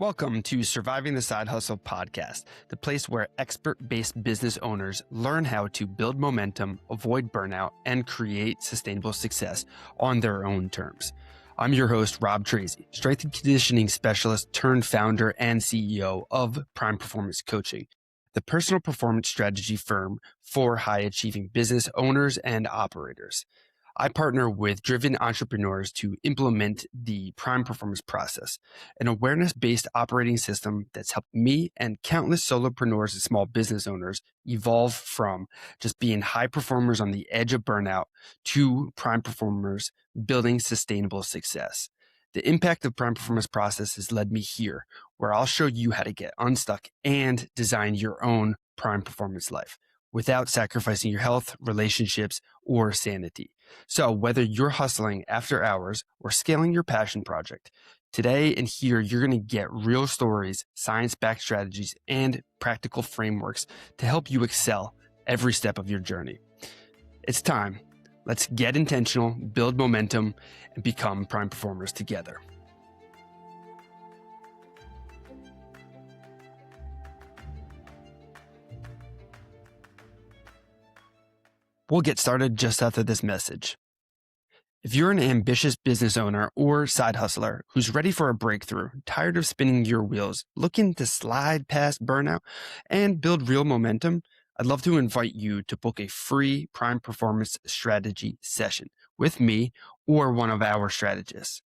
Welcome to Surviving the Side Hustle podcast, the place where expert-based business owners learn how to build momentum, avoid burnout, and create sustainable success on their own terms. I'm your host, Rob Tracy, strength and conditioning specialist turned founder and CEO of Prime Performance Coaching, the personal performance strategy firm for high-achieving business owners and operators. I partner with driven entrepreneurs to implement the Prime Performance process, an awareness-based operating system that's helped me and countless solopreneurs and small business owners evolve from just being high performers on the edge of burnout to prime performers building sustainable success. The impact of Prime Performance process has led me here, where I'll show you how to get unstuck and design your own Prime Performance life without sacrificing your health, relationships, or sanity. So whether you're hustling after hours or scaling your passion project, today and here you're going to get real stories, science-backed strategies, and practical frameworks to help you excel every step of your journey. It's time. Let's get intentional, build momentum, and become prime performers together. We'll get started just after this message. If you're an ambitious business owner or side hustler who's ready for a breakthrough, tired of spinning your wheels, looking to slide past burnout and build real momentum, I'd love to invite you to book a free Prime Performance strategy session with me or one of our strategists.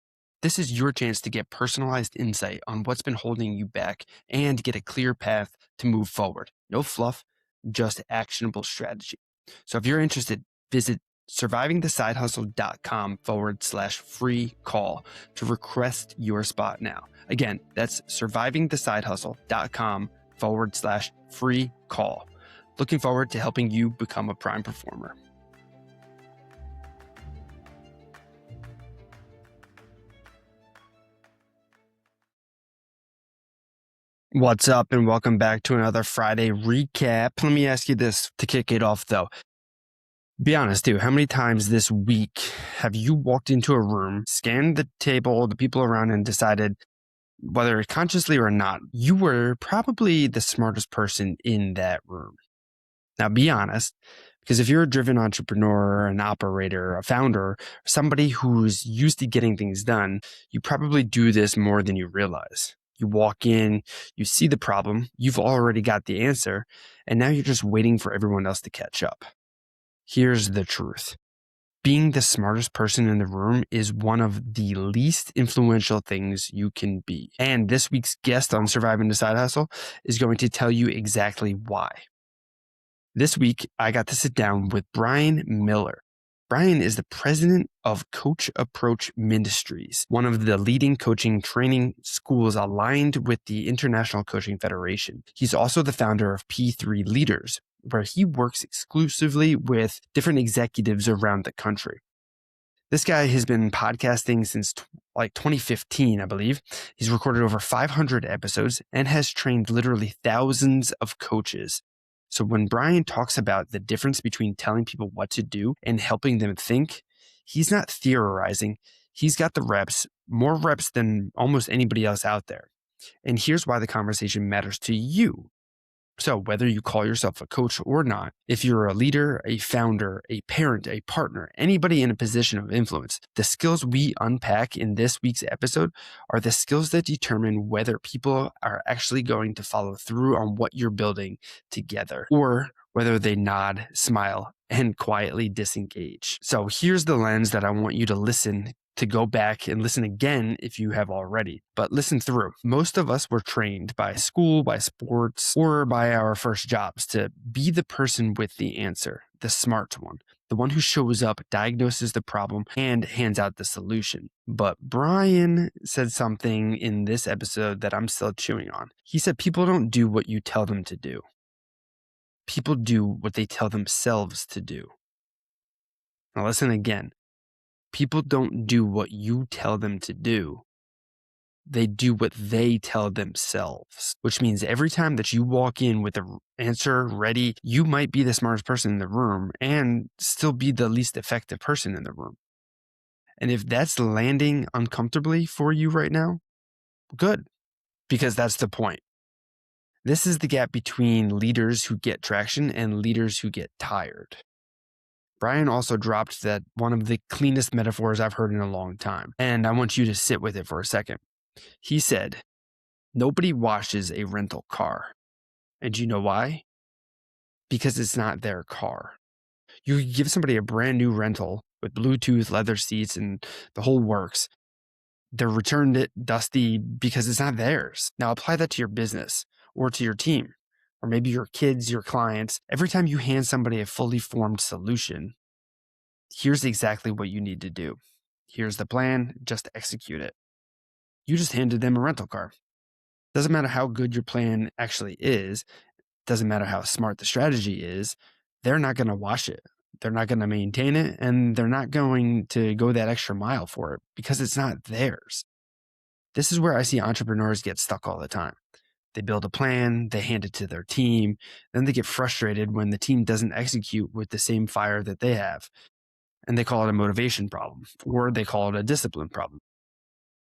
This is your chance to get personalized insight on what's been holding you back and get a clear path to move forward. No fluff, just actionable strategy. So if you're interested, visit survivingthesidehustle.com/free call to request your spot now. Again, that's survivingthesidehustle.com/free call. Looking forward to helping you become a prime performer. What's up, and welcome back to another Friday recap. Let me ask you this to kick it off, though. Be honest, too. How many times this week have you walked into a room, scanned the table, the people around, and decided, whether consciously or not, you were probably the smartest person in that room? Now, be honest, because if you're a driven entrepreneur, an operator, a founder, somebody who's used to getting things done, you probably do this more than you realize. You walk in, you see the problem, you've already got the answer, and now you're just waiting for everyone else to catch up. Here's the truth. Being the smartest person in the room is one of the least influential things you can be. And this week's guest on Surviving the Side Hustle is going to tell you exactly why. This week, I got to sit down with Brian Miller. Brian is the president of Coach Approach Ministries, one of the leading coaching training schools aligned with the International Coaching Federation. He's also the founder of P3 Leaders, where he works exclusively with different executives around the country. This guy has been podcasting since 2015, I believe. He's recorded over 500 episodes and has trained literally thousands of coaches. So when Brian talks about the difference between telling people what to do and helping them think, he's not theorizing. He's got the reps, more reps than almost anybody else out there. And here's why the conversation matters to you. So whether you call yourself a coach or not, if you're a leader, a founder, a parent, a partner, anybody in a position of influence, the skills we unpack in this week's episode are the skills that determine whether people are actually going to follow through on what you're building together, or whether they nod, smile, and quietly disengage. So here's the lens that I want you to go back and listen again if you have already, but listen through. Most of us were trained by school, by sports, or by our first jobs to be the person with the answer, the smart one, the one who shows up, diagnoses the problem, and hands out the solution. But Brian said something in this episode that I'm still chewing on. He said people don't do what you tell them to do. People do what they tell themselves to do. Now listen again. People don't do what you tell them to do. They do what they tell themselves, which means every time that you walk in with the answer ready, you might be the smartest person in the room and still be the least effective person in the room. And if that's landing uncomfortably for you right now, good. because that's the point. This is the gap between leaders who get traction and leaders who get tired. Brian also dropped that one of the cleanest metaphors I've heard in a long time, and I want you to sit with it for a second. He said, nobody washes a rental car. And do you know why? Because it's not their car. You give somebody a brand new rental with Bluetooth, leather seats, and the whole works. They're returned it dusty because it's not theirs. Now apply that to your business or to your team, or maybe your kids, your clients. Every time you hand somebody a fully formed solution, here's exactly what you need to do. Here's the plan, just execute it. You just handed them a rental car. Doesn't matter how good your plan actually is, doesn't matter how smart the strategy is, they're not going to wash it. They're not going to maintain it, and they're not going to go that extra mile for it because it's not theirs. This is where I see entrepreneurs get stuck all the time. They build a plan, they hand it to their team, then they get frustrated when the team doesn't execute with the same fire that they have. And they call it a motivation problem, or they call it a discipline problem,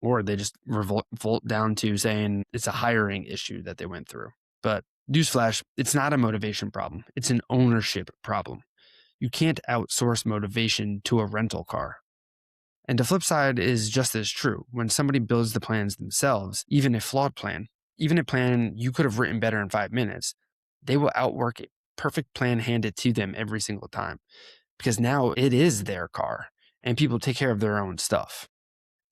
or they just revolt down to saying it's a hiring issue that they went through. But newsflash, it's not a motivation problem. It's an ownership problem. You can't outsource motivation to a rental car. And the flip side is just as true. When somebody builds the plans themselves, even a flawed plan, even a plan you could have written better in 5 minutes, they will outwork a perfect plan handed to them every single time because now it is their car and people take care of their own stuff.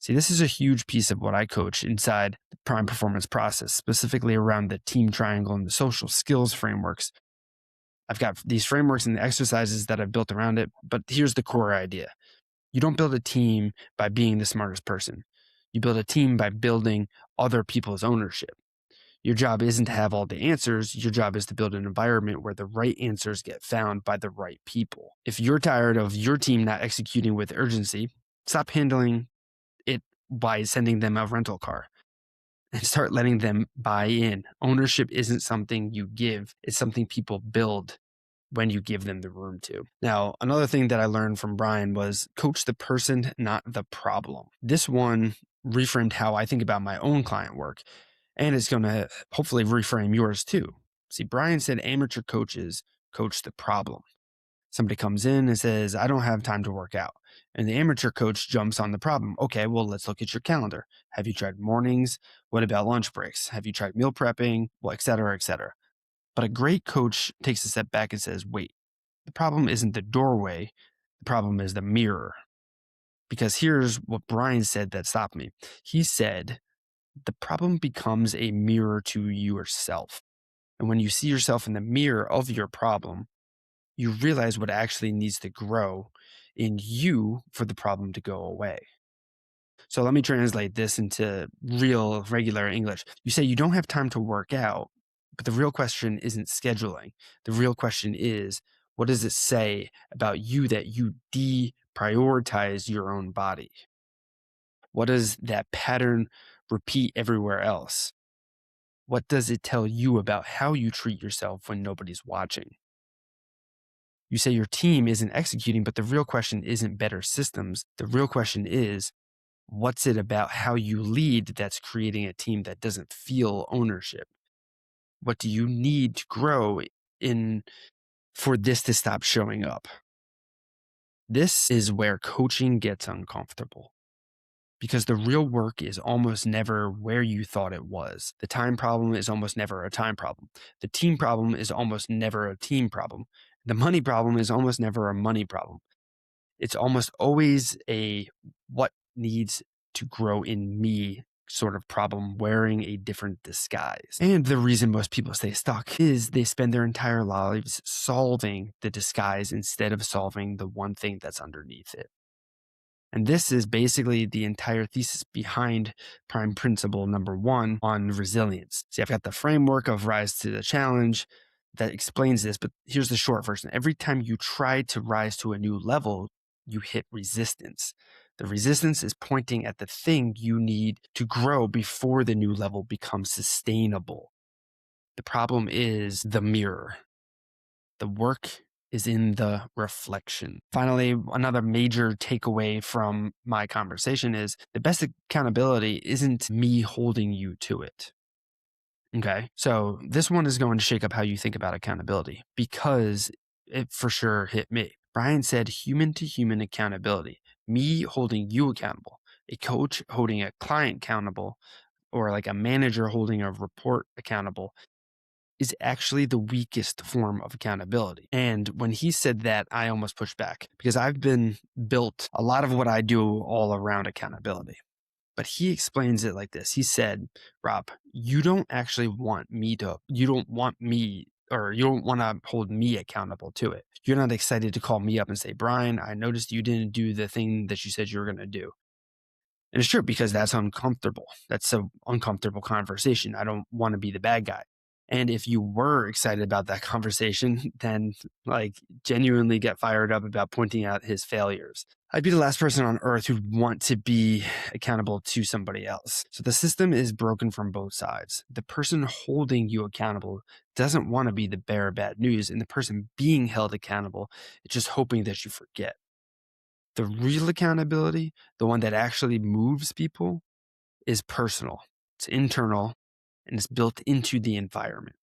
See, this is a huge piece of what I coach inside the prime performance process, specifically around the team triangle and the social skills frameworks. I've got these frameworks and the exercises that I've built around it, but here's the core idea. You don't build a team by being the smartest person. You build a team by building other people's ownership. Your job isn't to have all the answers. Your job is to build an environment where the right answers get found by the right people. If you're tired of your team not executing with urgency, stop handling it by sending them a rental car and start letting them buy in. Ownership isn't something you give. It's something people build when you give them the room to. Now, another thing that I learned from Brian was coach the person, not the problem. This one reframed how I think about my own client work, and it's going to hopefully reframe yours too. See, Brian said amateur coaches coach the problem. Somebody comes in and says, I don't have time to work out. And the amateur coach jumps on the problem. Okay, well, let's look at your calendar. Have you tried mornings? What about lunch breaks? Have you tried meal prepping? Well, et cetera, et cetera. But a great coach takes a step back and says, wait, the problem isn't the doorway. The problem is the mirror. Because here's what Brian said that stopped me. He said, the problem becomes a mirror to yourself. And when you see yourself in the mirror of your problem, you realize what actually needs to grow in you for the problem to go away. So let me translate this into real, regular English. You say you don't have time to work out, but the real question isn't scheduling. The real question is, what does it say about you that you deprioritize your own body? What does that pattern repeat everywhere else? What does it tell you about how you treat yourself when nobody's watching? You say your team isn't executing, but the real question isn't better systems. The real question is, what's it about how you lead that's creating a team that doesn't feel ownership? What do you need to grow in for this to stop showing up? This is where coaching gets uncomfortable because the real work is almost never where you thought it was. The time problem is almost never a time problem. The team problem is almost never a team problem. The money problem is almost never a money problem. It's almost always a what needs to grow in me sort of problem wearing a different disguise. And the reason most people stay stuck is they spend their entire lives solving the disguise instead of solving the one thing that's underneath it. And this is basically the entire thesis behind prime principle number 1 on resilience. See, I've got the framework of rise to the challenge that explains this, but here's the short version. Every time you try to rise to a new level, you hit resistance. The resistance is pointing at the thing you need to grow before the new level becomes sustainable. The problem is the mirror. The work is in the reflection. Finally, another major takeaway from my conversation is the best accountability isn't me holding you to it. Okay. So this one is going to shake up how you think about accountability because it for sure hit me. Brian said human to human accountability, me holding you accountable, a coach holding a client accountable, or like a manager holding a report accountable is actually the weakest form of accountability. And when he said that, I almost pushed back because I've been built a lot of what I do all around accountability. But he explains it like this. He said, Rob, you don't actually want me to, you don't want me or you don't want to hold me accountable to it. You're not excited to call me up and say, Brian, I noticed you didn't do the thing that you said you were going to do. And it's true because that's uncomfortable. That's an uncomfortable conversation. I don't want to be the bad guy. And if you were excited about that conversation, then like genuinely get fired up about pointing out his failures. I'd be the last person on earth who'd want to be accountable to somebody else. So the system is broken from both sides. The person holding you accountable doesn't want to be the bearer of bad news, and the person being held accountable is just hoping that you forget. The real accountability, the one that actually moves people, is personal. It's internal and it's built into the environment.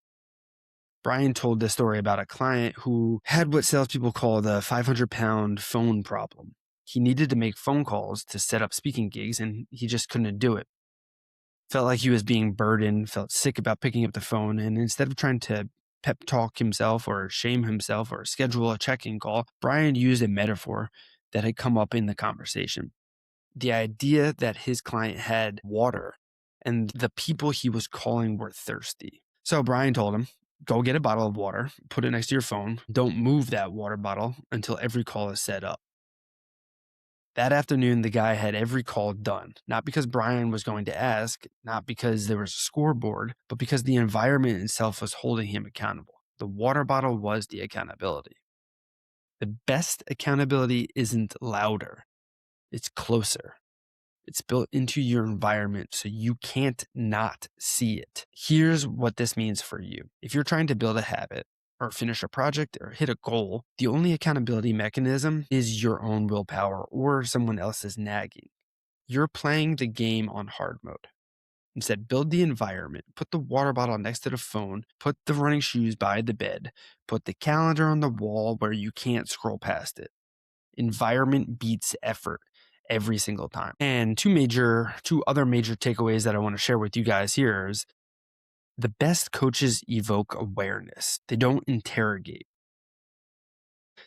Brian told this story about a client who had what salespeople call the 500-pound phone problem. He needed to make phone calls to set up speaking gigs and he just couldn't do it. Felt like he was being burdened, felt sick about picking up the phone, and instead of trying to pep talk himself or shame himself or schedule a check-in call, Brian used a metaphor that had come up in the conversation. The idea that his client had water and the people he was calling were thirsty. So Brian told him, go get a bottle of water, put it next to your phone. Don't move that water bottle until every call is set up. That afternoon, the guy had every call done, not because Brian was going to ask, not because there was a scoreboard, but because the environment itself was holding him accountable. The water bottle was the accountability. The best accountability isn't louder, it's closer. It's built into your environment so you can't not see it. Here's what this means for you. If you're trying to build a habit or finish a project or hit a goal, the only accountability mechanism is your own willpower or someone else's nagging. You're playing the game on hard mode. Instead, build the environment, put the water bottle next to the phone, put the running shoes by the bed, put the calendar on the wall where you can't scroll past it. Environment beats effort every single time. And two other major takeaways that I want to share with you guys here is the best coaches evoke awareness. They don't interrogate.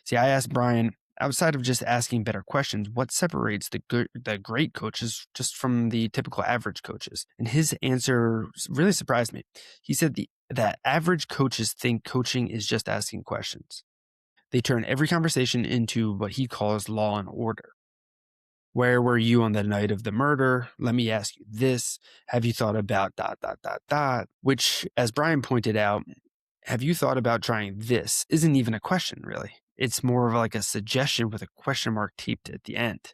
See, I asked Brian, outside of just asking better questions, what separates the great coaches just from the typical average coaches? And his answer really surprised me. He said that average coaches think coaching is just asking questions. They turn every conversation into what he calls law and order. Where were you on the night of the murder? Let me ask you this. Have you thought about ... Which, as Brian pointed out, have you thought about trying this? Isn't even a question, really. It's more of like a suggestion with a question mark taped at the end.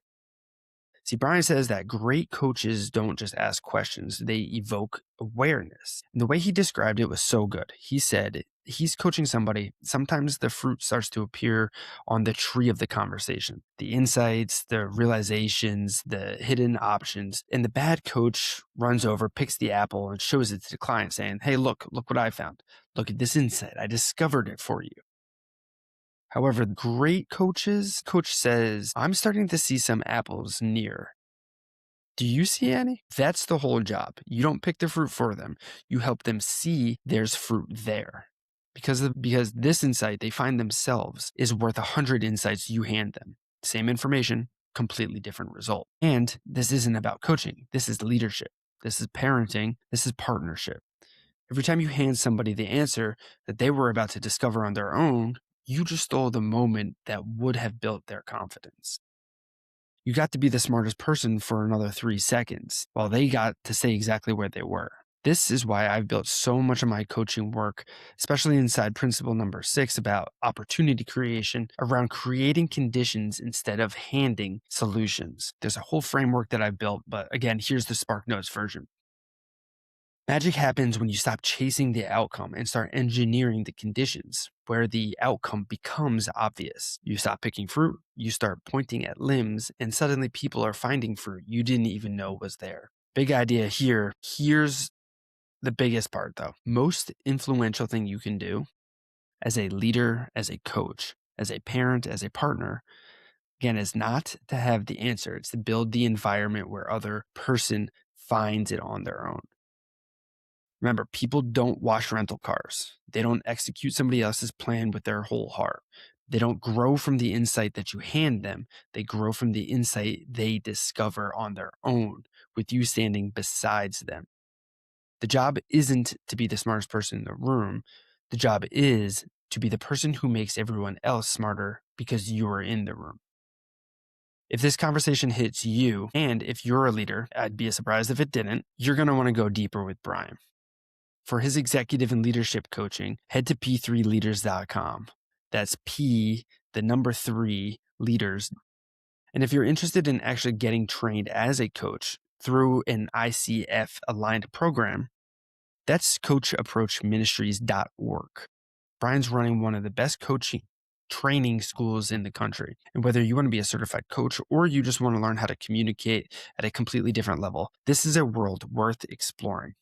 See, Brian says that great coaches don't just ask questions, they evoke awareness. And the way he described it was so good. He said he's coaching somebody, sometimes the fruit starts to appear on the tree of the conversation. The insights, the realizations, the hidden options. And the bad coach runs over, picks the apple, and shows it to the client saying, hey, look what I found. Look at this insight. I discovered it for you. However, great coach says, I'm starting to see some apples near. Do you see any? That's the whole job. You don't pick the fruit for them. You help them see there's fruit there. Because this insight they find themselves is worth 100 insights you hand them. Same information, completely different result. And this isn't about coaching. This is leadership. This is parenting. This is partnership. Every time you hand somebody the answer that they were about to discover on their own, you just stole the moment that would have built their confidence. You got to be the smartest person for another 3 seconds while they got to say exactly where they were. This is why I've built so much of my coaching work, especially inside principle number 6 about opportunity creation, around creating conditions instead of handing solutions. There's a whole framework that I've built, but again, here's the SparkNotes version. Magic happens when you stop chasing the outcome and start engineering the conditions where the outcome becomes obvious. You stop picking fruit, you start pointing at limbs, and suddenly people are finding fruit you didn't even know was there. Big idea here. Here's the biggest part though, most influential thing you can do as a leader, as a coach, as a parent, as a partner, again, is not to have the answer. It's to build the environment where other person finds it on their own. Remember, people don't wash rental cars. They don't execute somebody else's plan with their whole heart. They don't grow from the insight that you hand them. They grow from the insight they discover on their own with you standing besides them. The job isn't to be the smartest person in the room. The job is to be the person who makes everyone else smarter because you are in the room. If this conversation hits you, and if you're a leader, I'd be surprised if it didn't, you're going to want to go deeper with Brian. For his executive and leadership coaching, head to p3leaders.com. That's P, the number 3, leaders. And if you're interested in actually getting trained as a coach through an ICF aligned program, that's coachapproachministries.org. Brian's running one of the best coaching training schools in the country. And whether you want to be a certified coach or you just want to learn how to communicate at a completely different level, this is a world worth exploring.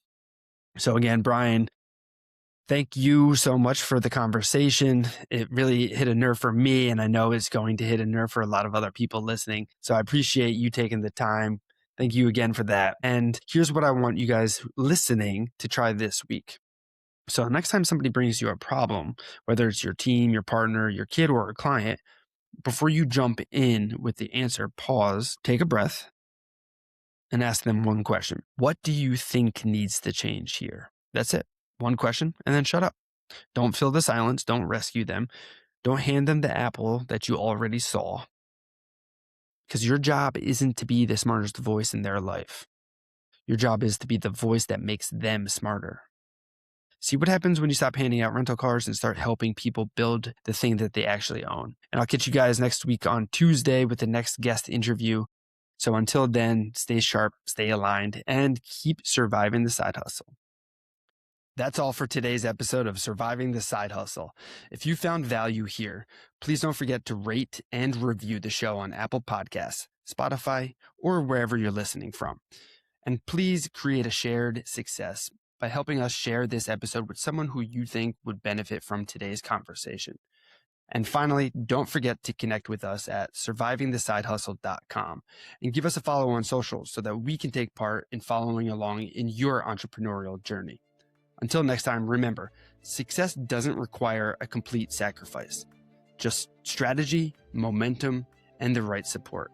So again, Brian, thank you so much for the conversation. It really hit a nerve for me, and I know it's going to hit a nerve for a lot of other people listening. So I appreciate you taking the time. Thank you again for that. And here's what I want you guys listening to try this week. So next time somebody brings you a problem, whether it's your team, your partner, your kid, or a client, before you jump in with the answer, pause, take a breath, and ask them one question. What do you think needs to change here? That's it. One question, and then shut up. Don't fill the silence. Don't rescue them. Don't hand them the apple that you already saw. Because your job isn't to be the smartest voice in their life. Your job is to be the voice that makes them smarter. See what happens when you stop handing out rental cars and start helping people build the thing that they actually own. And I'll catch you guys next week on Tuesday with the next guest interview. So until then, stay sharp, stay aligned, and keep surviving the side hustle. That's all for today's episode of Surviving the Side Hustle. If you found value here, please don't forget to rate and review the show on Apple Podcasts, Spotify, or wherever you're listening from. And please create a shared success by helping us share this episode with someone who you think would benefit from today's conversation. And finally, don't forget to connect with us at survivingthesidehustle.com and give us a follow on socials so that we can take part in following along in your entrepreneurial journey. Until next time, remember, success doesn't require a complete sacrifice, just strategy, momentum, and the right support.